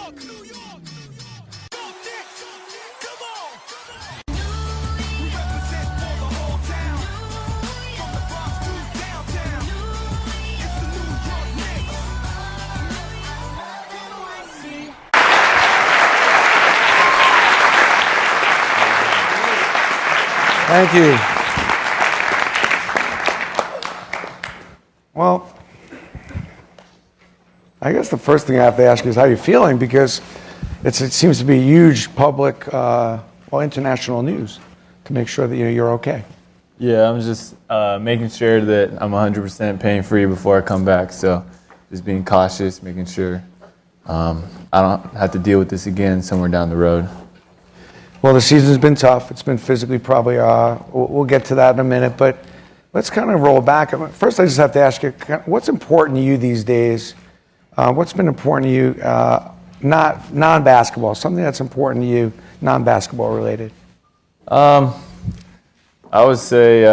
Thank you. Well, I guess the first thing I have to ask you is how you're feeling, because it seems to be huge public, international news to make sure that you're okay. Yeah, I'm just making sure that I'm 100% pain-free before I come back. So just being cautious, making sure I don't have to deal with this again somewhere down the road. Well, the season's been tough. It's been physically probably, we'll get to that in a minute, but let's kind of roll back. First, I just have to ask you, what's important to you these days? What's been important to you, not non-basketball, something that's important to you, non-basketball related? I would say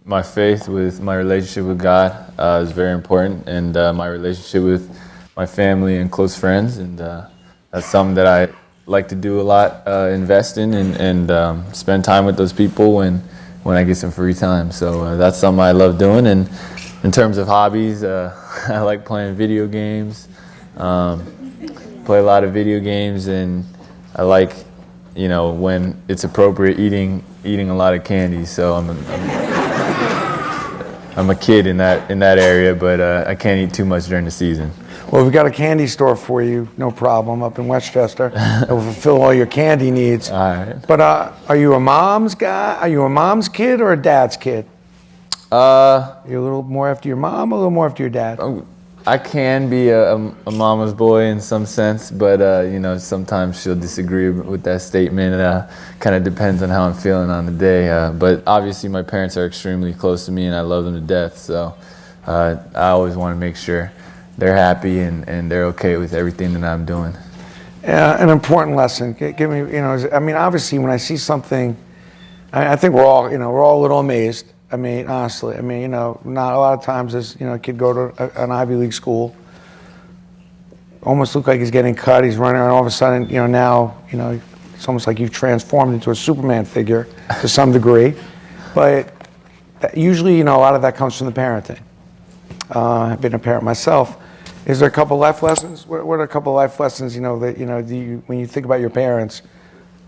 my faith with my relationship with God is very important, and my relationship with my family and close friends, and that's something that I like to do a lot, invest in and spend time with those people when I get some free time. So that's something I love doing. And in terms of hobbies, I like playing video games, play a lot of video games, and I like, when it's appropriate, eating a lot of candy. So I'm a kid in that area, but I can't eat too much during the season. Well, we've got a candy store for you, no problem, up in Westchester. It will fulfill all your candy needs. All right. But are you a mom's guy? Are you a mom's kid or a dad's kid? You're a little more after your mom, a little more after your dad? I can be a mama's boy in some sense, but sometimes she'll disagree with that statement. Kind of depends on how I'm feeling on the day. But obviously my parents are extremely close to me and I love them to death. So I always want to make sure they're happy and they're okay with everything that I'm doing. An important lesson. Give me, obviously when I see something, I think we're all a little amazed. Honestly, not a lot of times does, a kid go to an Ivy League school, almost look like he's getting cut, he's running, and all of a sudden, now, it's almost like you've transformed into a Superman figure to some degree. But usually, a lot of that comes from the parenting. I've been a parent myself. Is there a couple life lessons? What are a couple life lessons, that when you think about your parents,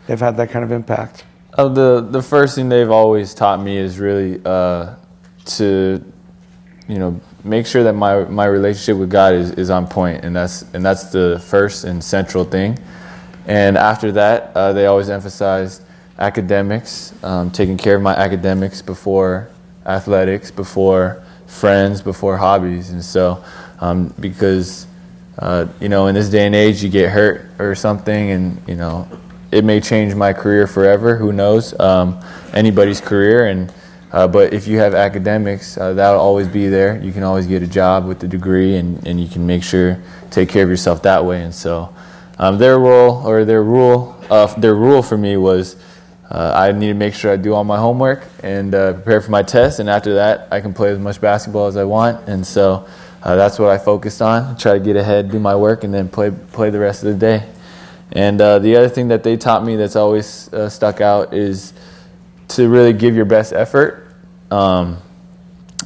they've had that kind of impact? The first thing they've always taught me is really to make sure that my relationship with God is on point, and that's the first and central thing. And after that, they always emphasized academics, taking care of my academics before athletics, before friends, before hobbies. And so because in this day and age you get hurt or something, and it may change my career forever, who knows, anybody's career, and but if you have academics, that'll always be there. You can always get a job with the degree, and you can make sure take care of yourself that way. And so their rule for me was I need to make sure I do all my homework and prepare for my test, and after that I can play as much basketball as I want. And so that's what I focused on, try to get ahead, do my work, and then play the rest of the day. And the other thing that they taught me that's always stuck out is to really give your best effort, and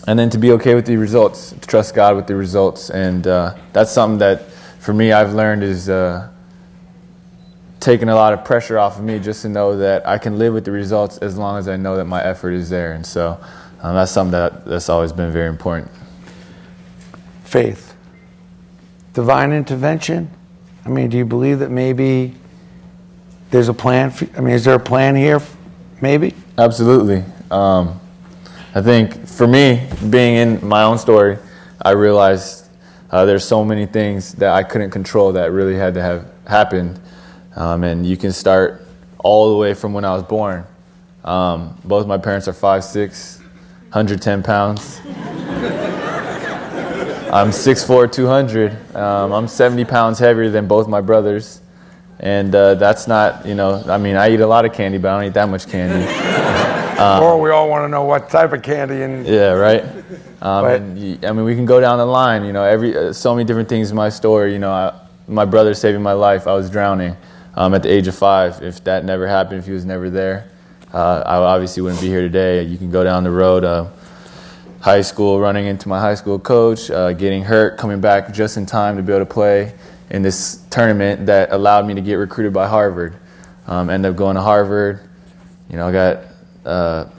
then to be okay with the results, to trust God with the results. And that's something that for me I've learned is taking a lot of pressure off of me, just to know that I can live with the results as long as I know that my effort is there. And so that's something that's always been very important. Faith, divine intervention. Do you believe that maybe there's a plan? Is there a plan here? Maybe? Absolutely. I think for me, being in my own story, I realized there's so many things that I couldn't control that really had to have happened. And you can start all the way from when I was born. Both my parents are 5'6", 110 pounds. I'm 6'4", 200. I'm 70 pounds heavier than both my brothers. And that's not, I eat a lot of candy, but I don't eat that much candy. Or we all want to know what type of candy. Yeah, right. And we can go down the line. So many different things in my story. my brother saving my life. I was drowning at the age of 5. If that never happened, if he was never there, I obviously wouldn't be here today. You can go down the road, high school, running into my high school coach, getting hurt, coming back just in time to be able to play in this tournament that allowed me to get recruited by Harvard. Ended up going to Harvard. You know, I got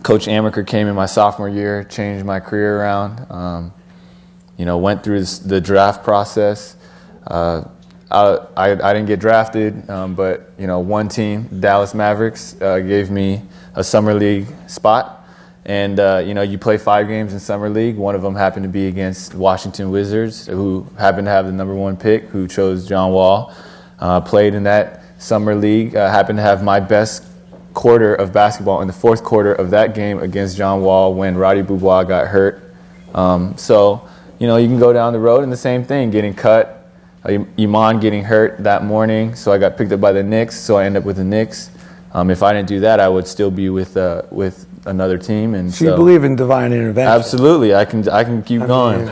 Coach Amaker came in my sophomore year, changed my career around. You know, went through the draft process. I didn't get drafted, but you know, one team, Dallas Mavericks, gave me a summer league spot. And you know, you play 5 games in summer league. One of them happened to be against Washington Wizards, who happened to have the number 1 pick, who chose John Wall. Played in that summer league. Happened to have my best quarter of basketball in the 4th quarter of that game against John Wall when Roddy Boubois got hurt. So you know, you can go down the road and the same thing, getting cut. Iman getting hurt that morning, so I got picked up by the Knicks. So I ended up with the Knicks. If I didn't do that, I would still be with another team. And so you believe in divine intervention? Absolutely, I can keep going.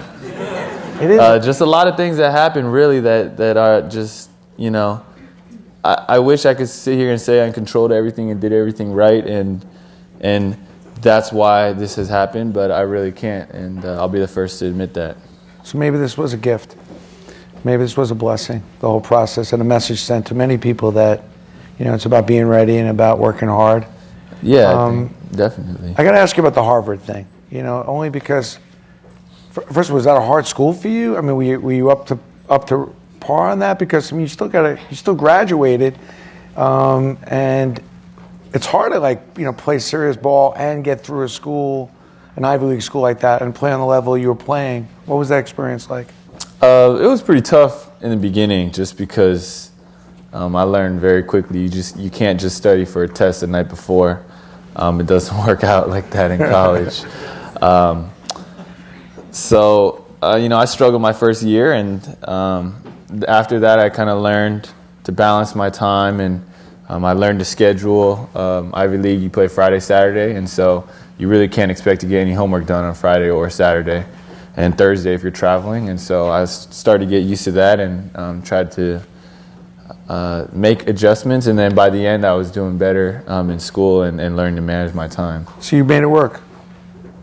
It is just a lot of things that happen, really, that are just, you know, I wish I could sit here and say I controlled everything and did everything right, and that's why this has happened, but I really can't, and I'll be the first to admit that. So maybe this was a gift. Maybe this was a blessing, the whole process, and a message sent to many people that, you know, it's about being ready and about working hard. Yeah, I think definitely. I got to ask you about the Harvard thing, you know, only because, first of all, was that a hard school for you? I mean, were you up to par on that? Because, I mean, you still graduated, and it's hard to, like, you know, play serious ball and get through a school, an Ivy League school like that, and play on the level you were playing. What was that experience like? It was pretty tough in the beginning, just because I learned very quickly you can't just study for a test the night before. It doesn't work out like that in college. So you know, I struggled my first year, and after that, I kind of learned to balance my time, and I learned to schedule. Ivy League, you play Friday, Saturday, and so you really can't expect to get any homework done on Friday or Saturday, and Thursday if you're traveling. And so I started to get used to that, and tried to make adjustments. And then by the end, I was doing better in school and learning to manage my time. So you made it work?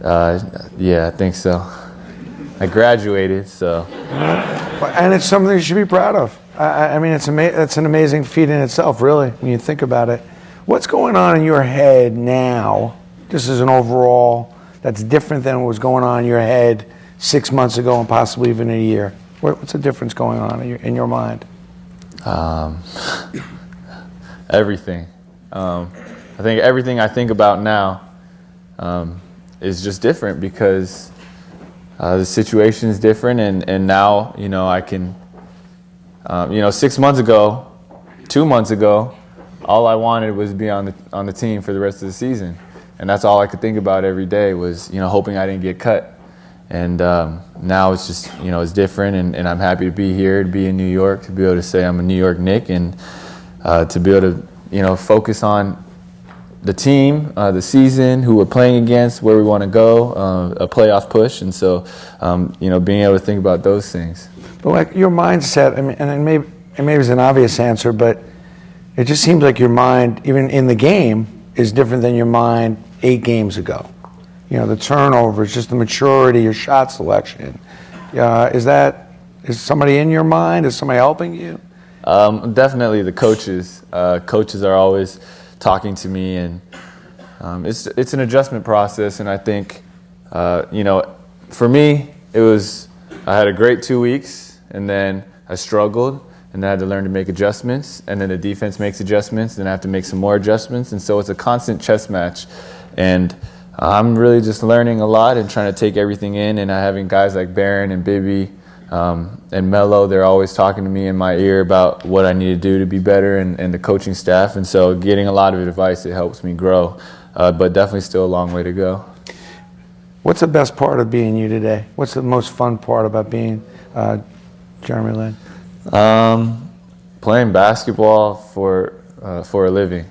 Yeah, I think so. I graduated, so. And it's something you should be proud of. I mean, it's an amazing feat in itself, really, when you think about it. What's going on in your head now, just as an overall, that's different than what was going on in your head 6 months ago and possibly even a year? What's the difference going on in your mind? Everything. I think everything I think about now is just different, because the situation is different, and now, you know, I can, you know, 6 months ago, 2 months ago, all I wanted was to be on the team for the rest of the season, and that's all I could think about every day was, you know, hoping I didn't get cut. And now it's just, you know, it's different, and I'm happy to be here, to be in New York, to be able to say I'm a New York Knick, and to be able to, you know, focus on the team, the season, who we're playing against, where we want to go, a playoff push, and so, you know, being able to think about those things. But like your mindset, I mean, and maybe it's an obvious answer, but it just seems like your mind, even in the game, is different than your mind 8 games ago. You know, the turnovers, just the maturity, your shot selection. Is somebody in your mind? Is somebody helping you? Definitely the coaches. Coaches are always talking to me, and it's an adjustment process. And I think, you know, for me, I had a great 2 weeks, and then I struggled, and I had to learn to make adjustments, and then the defense makes adjustments, then I have to make some more adjustments, and so it's a constant chess match. And I'm really just learning a lot and trying to take everything in, and having guys like Barron and Bibby and Mello, they're always talking to me in my ear about what I need to do to be better, and the coaching staff, and so getting a lot of advice, it helps me grow, but definitely still a long way to go. What's the best part of being you today? What's the most fun part about being Jeremy Lin? Playing basketball for a living.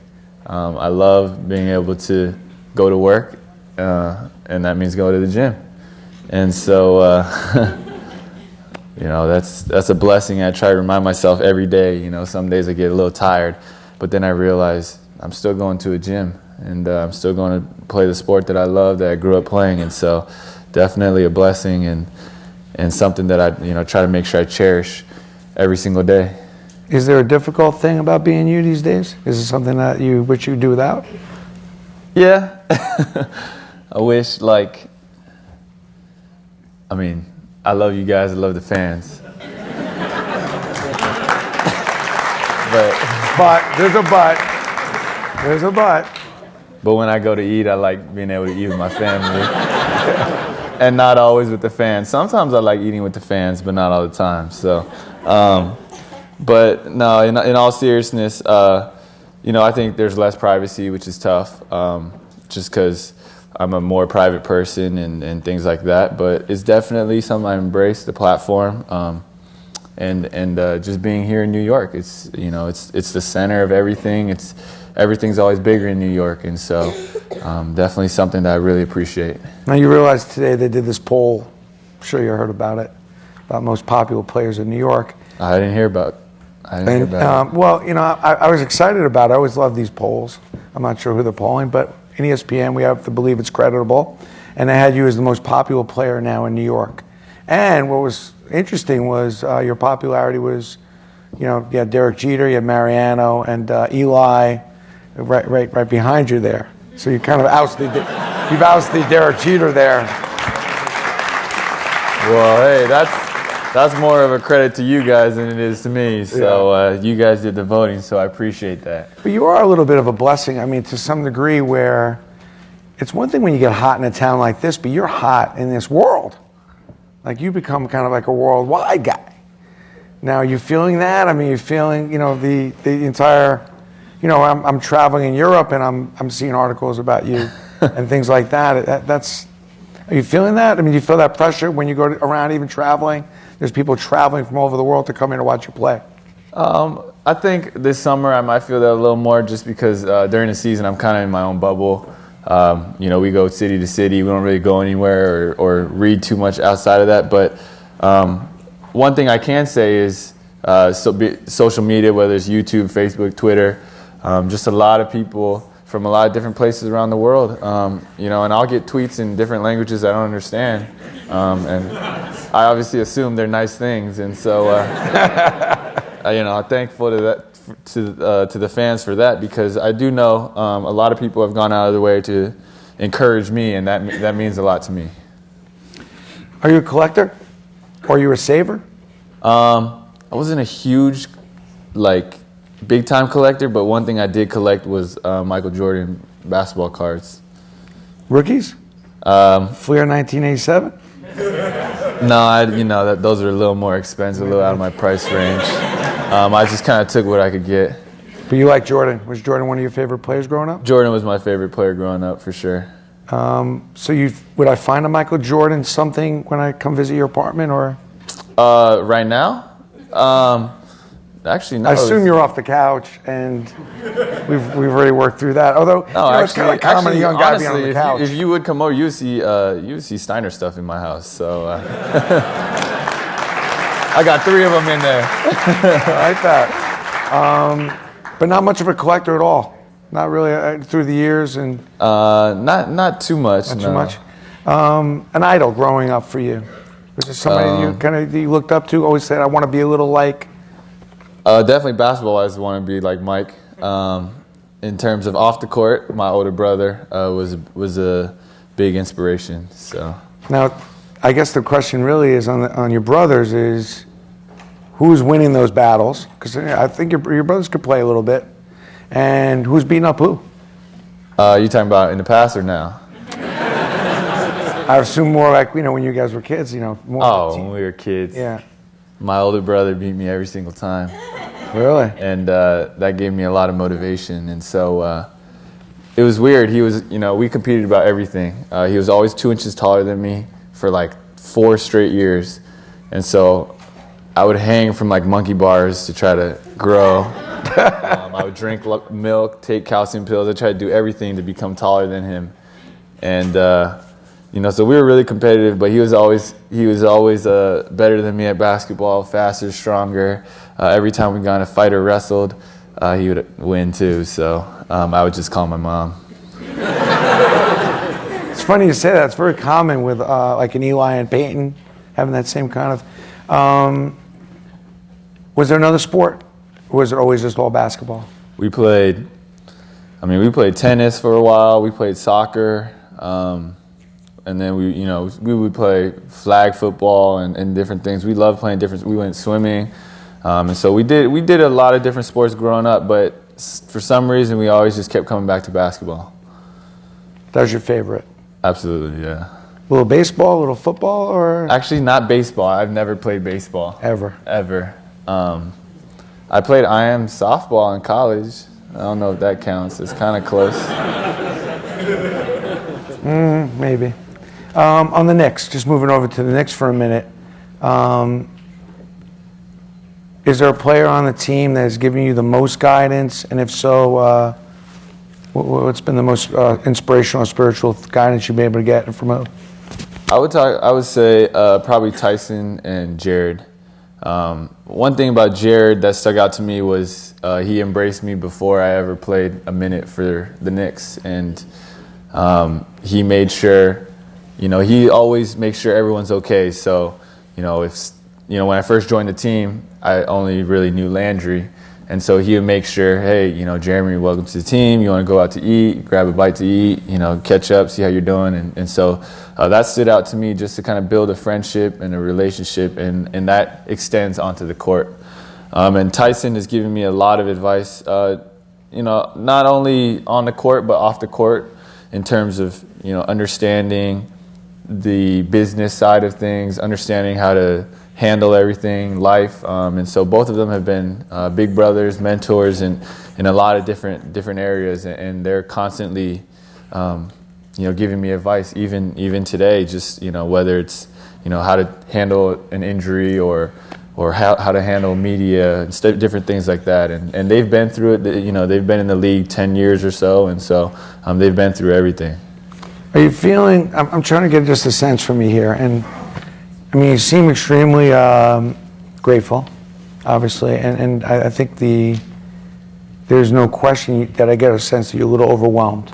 I love being able to go to work, and that means go to the gym. And so that's a blessing. I try to remind myself every day. Some days I get a little tired, but then I realize I'm still going to a gym, and I'm still going to play the sport that I love, that I grew up playing. And so definitely a blessing and something that I try to make sure I cherish every single day. Is there a difficult thing about being you these days? Is it something that you wish you could do without? Yeah. I wish, I love you guys, I love the fans. But there's a but. There's a but. But when I go to eat, I like being able to eat with my family. And not always with the fans. Sometimes I like eating with the fans, but not all the time. So, but no, in all seriousness, I think there's less privacy, which is tough, just because I'm a more private person and things like that. But it's definitely something I embrace, the platform, and just being here in New York. It's it's the center of everything. Everything's always bigger in New York, and so definitely something that I really appreciate. Now you realize today they did this poll. I'm sure you heard about it, about most popular players in New York. I didn't hear about it. Well, I was excited about it. I always love these polls. I'm not sure who they're polling, but in ESPN we have to believe it's creditable. And they had you as the most popular player now in New York. And what was interesting was your popularity was, you had Derek Jeter, you had Mariano, and Eli right behind you there. So you kind of ousted Derek Jeter there. Well, hey, that's more of a credit to you guys than it is to me. So you guys did the voting, so I appreciate that. But you are a little bit of a blessing, to some degree, where it's one thing when you get hot in a town like this, but you're hot in this world. Like you become kind of like a worldwide guy. Now, are you feeling that? You're feeling, the entire, I'm traveling in Europe and I'm seeing articles about you and things like that. Are you feeling that? Do you feel that pressure when you go around even traveling? There's people traveling from all over the world to come here to watch you play. I think this summer I might feel that a little more just because during the season I'm kind of in my own bubble. We go city to city. We don't really go anywhere or read too much outside of that. But one thing I can say is social media, whether it's YouTube, Facebook, Twitter, just a lot of people from a lot of different places around the world. And I'll get tweets in different languages I don't understand. And I obviously assume they're nice things. And so, I'm thankful to that. To the fans for that, because I do know a lot of people have gone out of their way to encourage me, and that means a lot to me. Are you a collector? Or are you a saver? I wasn't a huge, big time collector, but one thing I did collect was Michael Jordan basketball cards. Rookies? Fleer 1987? No, those are a little more expensive, a little out of my price range. I just kind of took what I could get. But you like Jordan. Was Jordan one of your favorite players growing up? Jordan was my favorite player growing up, for sure. So would I find a Michael Jordan something when I come visit your apartment, or? Right now? Actually, no. I assume you're off the couch, and we've already worked through that. Although, it's kind of common a young guy honestly, being on the couch. If you would come over, you would see Steiner stuff in my house. So I got 3 of them in there. I like that. But not much of a collector at all. Not really through the years, and not too much. Not too much. An idol growing up for you? Was there somebody you looked up to? Always said, "I want to be a little like." Definitely basketball-wise, I want to be like Mike. In terms of off the court, my older brother was a big inspiration. So now, I guess the question really is on your brothers is who's winning those battles? Because I think your brothers could play a little bit, and who's beating up who? You talking about in the past or now? I assume more like when you guys were kids. More when we were kids. Yeah. My older brother beat me every single time. Really? And that gave me a lot of motivation. And so it was weird. He was, we competed about everything. He was always 2 inches taller than me for 4 straight years. And so I would hang from monkey bars to try to grow. I would drink milk, take calcium pills. I tried to do everything to become taller than him. And So we were really competitive, but he was always better than me at basketball, faster, stronger. Every time we got in a fight or wrestled, he would win too. So I would just call my mom. It's funny you say that. It's very common with like an Eli and Peyton having that same kind of. Was there another sport, or was it always just all basketball? We played tennis for a while. We played soccer, and then we would play flag football and different things. We loved playing different. We went swimming, and so we did a lot of different sports growing up. But for some reason, we always just kept coming back to basketball. That was your favorite? Absolutely, yeah. A little baseball, a little football, or? Actually, not baseball. I've never played baseball. Ever? I played IM softball in college. I don't know if that counts. It's kind of close. Maybe. On the Knicks, just moving over to the Knicks for a minute. Is there a player on the team that has given you the most guidance? And if so, what's been the most inspirational or spiritual guidance you've been able to get from him? I would say probably Tyson and Jared. One thing about Jared that stuck out to me was he embraced me before I ever played a minute for the Knicks, and he made sure, he always makes sure everyone's okay. So, when I first joined the team, I only really knew Landry, and so he would make sure, hey, Jeremy, welcome to the team. You want to go out to eat, grab a bite to eat, catch up, see how you're doing, and so that stood out to me, just to kind of build a friendship and a relationship, and that extends onto the court. And Tyson has given me a lot of advice, not only on the court but off the court, in terms of understanding the business side of things, understanding how to handle everything, life, and so both of them have been big brothers, mentors, in a lot of different areas, and they're constantly giving me advice, even today, just whether it's how to handle an injury or how to handle media and different things like that, and they've been through it. They've been in the league 10 years or so, and so they've been through everything. Are you feeling? I'm trying to get just a sense from you here, and I mean, you seem extremely grateful, obviously, and I think there's no question that I get a sense that you're a little overwhelmed.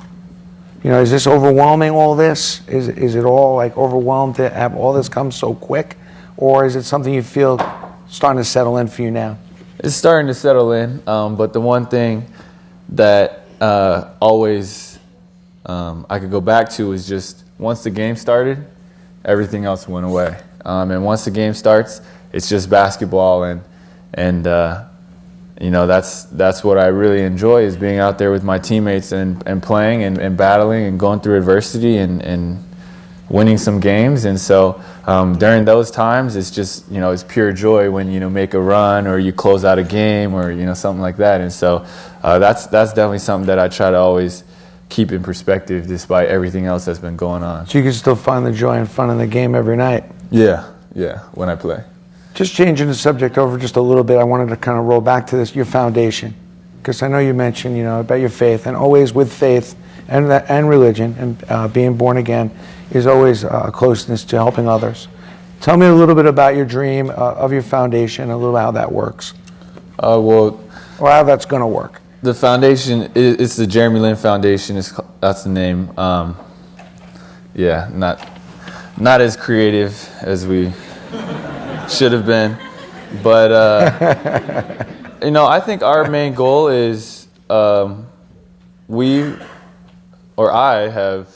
Is this overwhelming, all this? Is it all like overwhelmed to have all this come so quick? Or is it something you feel starting to settle in for you now? It's starting to settle in, but the one thing that always I could go back to is just once the game started, everything else went away. And once the game starts, it's just basketball, and that's what I really enjoy, is being out there with my teammates and playing and battling and going through adversity and winning some games. And so during those times, it's just it's pure joy when make a run or you close out a game or something like that. And so that's definitely something that I try to always keep in perspective, despite everything else that's been going on. So you can still find the joy and fun in the game every night? Yeah, when I play. Just changing the subject over just a little bit, I wanted to kind of roll back to this, your foundation, because I know you mentioned, about your faith, and always with faith and religion and being born again is always a closeness to helping others. Tell me a little bit about your dream of your foundation, a little how that works. Or how that's going to work. The foundation, it's the Jeremy Lin Foundation. That's the name. Not as creative as we should have been, but I think our main goal is I have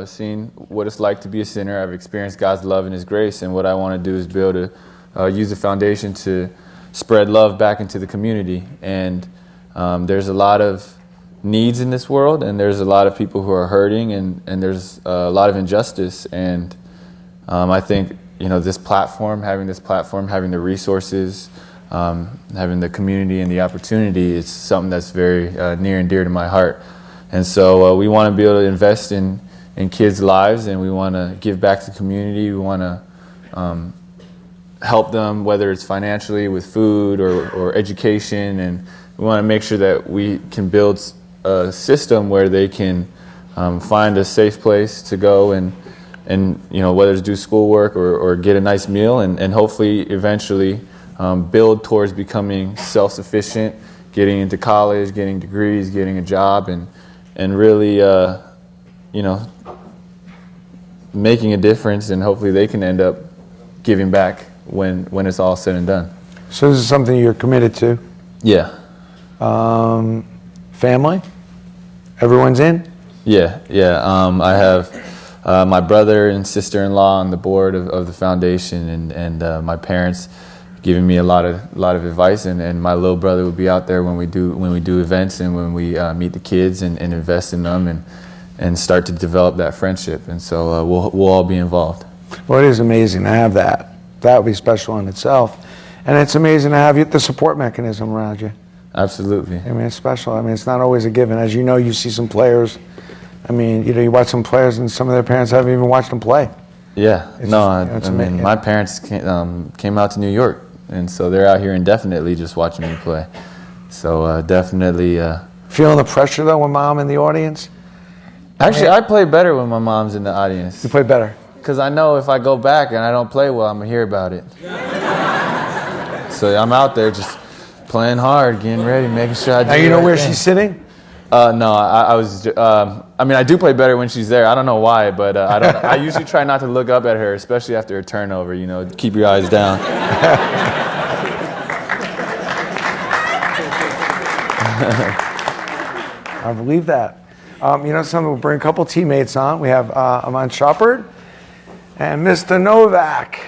seen what it's like to be a sinner. I've experienced God's love and His grace, and what I want to do is be able to use the foundation to spread love back into the community. And there's a lot of needs in this world, and there's a lot of people who are hurting, and there's a lot of injustice. And I think having this platform, having the resources, having the community and the opportunity, is something that's very near and dear to my heart. And so we want to be able to invest in kids' lives, and we want to give back to the community. We want to help them, whether it's financially with food or education, and we want to make sure that we can build a system where they can find a safe place to go and whether to do schoolwork or get a nice meal, and hopefully eventually build towards becoming self-sufficient, getting into college, getting degrees, getting a job, and really, making a difference, and hopefully they can end up giving back when it's all said and done. So this is something you're committed to? Yeah. Family? Everyone's in? Yeah. I have my brother and sister-in-law on the board of the foundation, and my parents giving me a lot of advice, and my little brother will be out there when we do events and when we meet the kids and invest in them and start to develop that friendship, and so we'll all be involved. Well, it is amazing to have that. That would be special in itself, and it's amazing to have the support mechanism around you. Absolutely. I mean, it's special. I mean, it's not always a given. As you know, you see some players. I mean, you watch some players, and some of their parents haven't even watched them play. Yeah. My parents came out to New York, and so they're out here indefinitely just watching me play. So definitely. Feeling the pressure though when mom in the audience? Actually, I play better when my mom's in the audience. You play better? Because I know if I go back and I don't play well, I'm going to hear about it. So I'm out there just playing hard, getting ready, making sure I do Now you know where she's sitting? No, I was. I do play better when she's there. I don't know why, but I don't. I usually try not to look up at her, especially after a turnover. Keep your eyes down. I believe that. We'll bring a couple teammates on. We have Shumpert and Mr. Novak.